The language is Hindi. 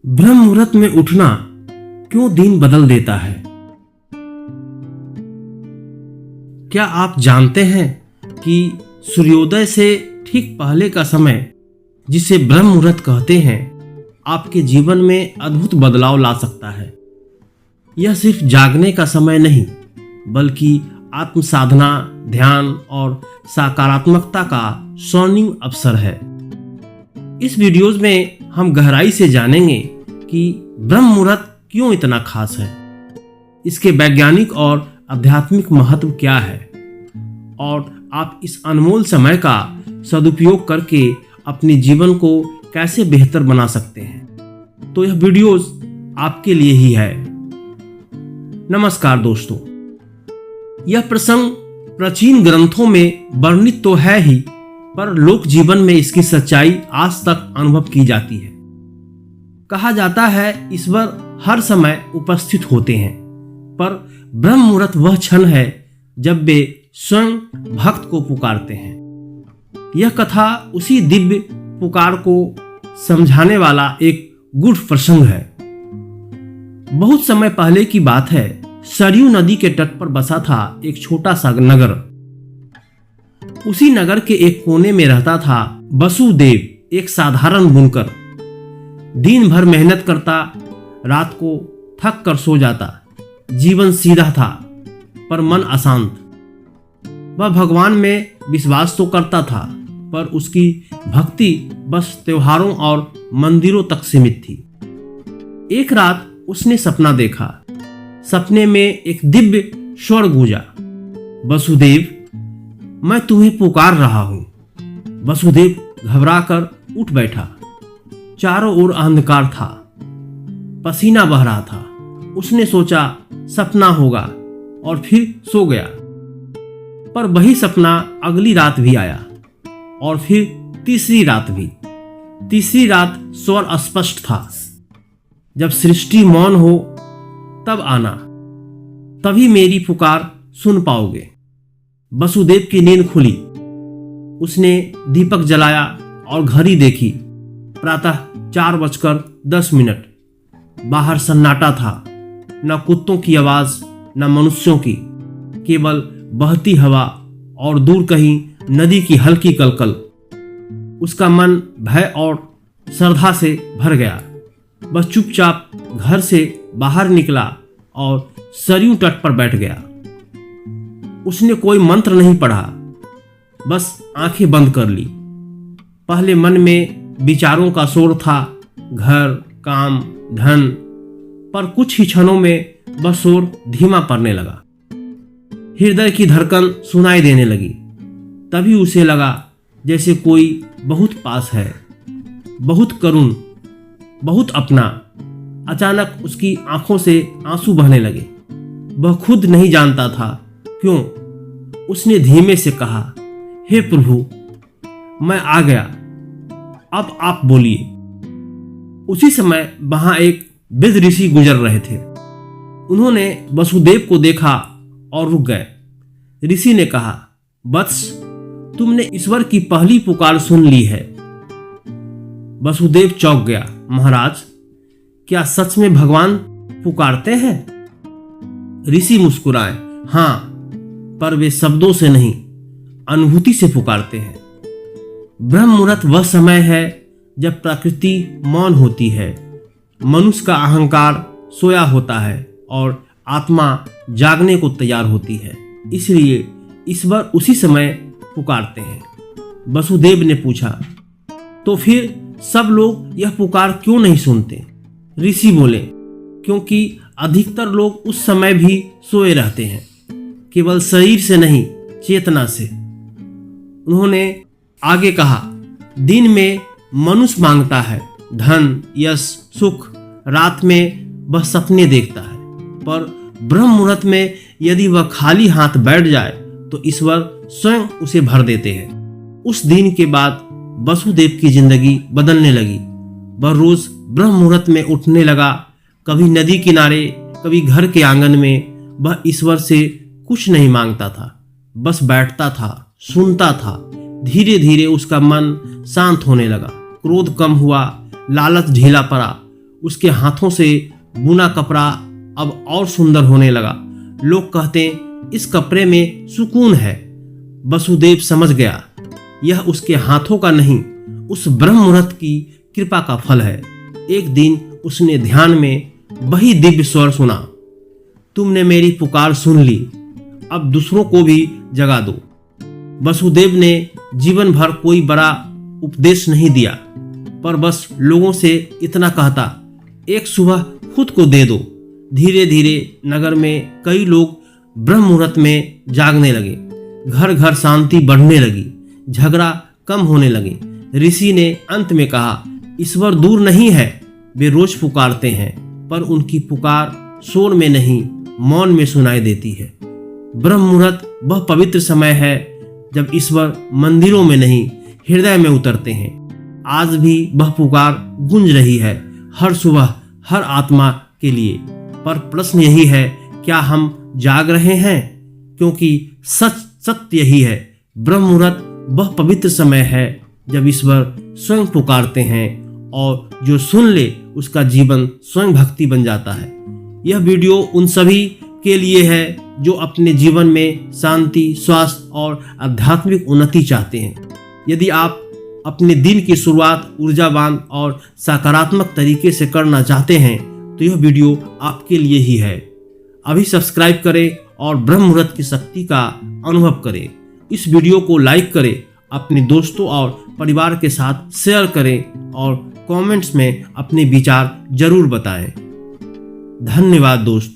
ब्रह्म मुहूर्त में उठना क्यों दिन बदल देता है? क्या आप जानते हैं कि सूर्योदय से ठीक पहले का समय, जिसे ब्रह्म मुहूर्त कहते हैं, आपके जीवन में अद्भुत बदलाव ला सकता है। यह सिर्फ जागने का समय नहीं, बल्कि आत्म साधना, ध्यान और सकारात्मकता का स्वर्णिम अवसर है। इस वीडियोज में हम गहराई से जानेंगे कि ब्रह्म मुहूर्त क्यों इतना खास है, इसके वैज्ञानिक और आध्यात्मिक महत्व क्या है, और आप इस अनमोल समय का सदुपयोग करके अपने जीवन को कैसे बेहतर बना सकते हैं। तो यह वीडियोस आपके लिए ही है। नमस्कार दोस्तों, यह प्रसंग प्राचीन ग्रंथों में वर्णित तो है ही, पर लोक जीवन में इसकी सच्चाई आज तक अनुभव की जाती है। कहा जाता है ईश्वर हर समय उपस्थित होते हैं, पर ब्रह्म मुहूर्त वह क्षण है जब वे स्वयं भक्त को पुकारते हैं। यह कथा उसी दिव्य पुकार को समझाने वाला एक गूढ़ प्रसंग है। बहुत समय पहले की बात है। सरयू नदी के तट पर बसा था एक छोटा सा नगर। उसी नगर के एक कोने में रहता था वसुदेव, एक साधारण बुनकर। दिन भर मेहनत करता, रात को थक कर सो जाता। जीवन सीधा था, पर मन अशांत। वह भगवान में विश्वास तो करता था, पर उसकी भक्ति बस त्योहारों और मंदिरों तक सीमित थी। एक रात उसने सपना देखा। सपने में एक दिव्य स्वर गूंजा, वसुदेव, मैं तुम्हें पुकार रहा हूं। वसुदेव घबराकर उठ बैठा। चारों ओर अंधकार था, पसीना बह रहा था। उसने सोचा सपना होगा और फिर सो गया। पर वही सपना अगली रात भी आया, और फिर तीसरी रात भी। तीसरी रात स्वर अस्पष्ट था। जब सृष्टि मौन हो तब आना, तभी मेरी पुकार सुन पाओगे। वसुदेव की नींद खुली। उसने दीपक जलाया और घड़ी देखी। प्रातः 4:10। बाहर सन्नाटा था, न कुत्तों की आवाज, न मनुष्यों की, केवल बहती हवा और दूर कहीं नदी की हल्की कलकल। उसका मन भय और श्रद्धा से भर गया। बस चुपचाप घर से बाहर निकला और सरयू तट पर बैठ गया। उसने कोई मंत्र नहीं पढ़ा, बस आंखें बंद कर ली। पहले मन में विचारों का शोर था, घर, काम, धन, पर कुछ ही क्षणों में वह शोर धीमा पड़ने लगा। हृदय की धड़कन सुनाई देने लगी। तभी उसे लगा जैसे कोई बहुत पास है, बहुत करुण, बहुत अपना। अचानक उसकी आंखों से आंसू बहने लगे। वह खुद नहीं जानता था क्यों। उसने धीमे से कहा, हे प्रभु, मैं आ गया, अब आप बोलिए। उसी समय वहां एक वृद्ध ऋषि गुजर रहे थे। उन्होंने वसुदेव को देखा और रुक गए। ऋषि ने कहा, वत्स, तुमने ईश्वर की पहली पुकार सुन ली है। वसुदेव चौंक गया। महाराज, क्या सच में भगवान पुकारते हैं? ऋषि मुस्कुराए, हां, पर वे शब्दों से नहीं, अनुभूति से पुकारते हैं। ब्रह्म मुहूर्त वह समय है जब प्रकृति मौन होती है, मनुष्य का अहंकार सोया होता है और आत्मा जागने को तैयार होती है। इसलिए ईश्वर उसी समय पुकारते हैं। वसुदेव ने पूछा, तो फिर सब लोग यह पुकार क्यों नहीं सुनते? ऋषि बोले, क्योंकि अधिकतर लोग उस समय भी सोए रहते हैं, केवल शरीर से नहीं, चेतना से। उन्होंने आगे कहा, दिन में मनुष्य मांगता है धन, यश, सुख। रात में वह सपने देखता है, पर ब्रह्म मुहूर्त में यदि वह खाली हाथ बैठ जाए तो ईश्वर स्वयं उसे भर देते हैं। उस दिन के बाद वसुदेव की जिंदगी बदलने लगी। वह रोज ब्रह्म मुहूर्त में उठने लगा। कभी नदी किनारे, कभी घर के आंगन में। वह ईश्वर से कुछ नहीं मांगता था, बस बैठता था, सुनता था। धीरे धीरे उसका मन शांत होने लगा, क्रोध कम हुआ, लालच ढीला पड़ा। उसके हाथों से बुना कपड़ा अब और सुंदर होने लगा। लोग कहते इस कपड़े में सुकून है। वसुदेव समझ गया यह उसके हाथों का नहीं, उस ब्रह्म मुहूर्त की कृपा का फल है। एक दिन उसने ध्यान में वही दिव्य स्वर सुना, तुमने मेरी पुकार सुन ली, अब दूसरों को भी जगा दो। वसुदेव ने जीवन भर कोई बड़ा उपदेश नहीं दिया, पर बस लोगों से इतना कहता, एक सुबह खुद को दे दो। धीरे धीरे नगर में कई लोग ब्रह्म मुहूर्त में जागने लगे। घर घर शांति बढ़ने लगी, झगड़ा कम होने लगे। ऋषि ने अंत में कहा, ईश्वर दूर नहीं है, वे रोज पुकारते हैं, पर उनकी पुकार शोर में नहीं, मौन में सुनाई देती है। ब्रह्म मुहूर्त वह पवित्र समय है जब ईश्वर मंदिरों में नहीं, हृदय में उतरते हैं। आज भी वह पुकार गूंज रही है, हर सुबह, हर आत्मा के लिए। पर प्रश्न यही है, क्या हम जाग रहे हैं? क्योंकि सत्य यही है, ब्रह्म मुहूर्त वह पवित्र समय है जब ईश्वर स्वयं पुकारते हैं, और जो सुन ले उसका जीवन स्वयं भक्ति बन जाता है। यह वीडियो उन सभी के लिए है जो अपने जीवन में शांति, स्वास्थ्य और आध्यात्मिक उन्नति चाहते हैं। यदि आप अपने दिन की शुरुआत ऊर्जावान और सकारात्मक तरीके से करना चाहते हैं तो यह वीडियो आपके लिए ही है। अभी सब्सक्राइब करें और ब्रह्म मुहूर्त की शक्ति का अनुभव करें। इस वीडियो को लाइक करें, अपने दोस्तों और परिवार के साथ शेयर करें और कमेंट्स में अपने विचार जरूर बताएं। धन्यवाद दोस्त।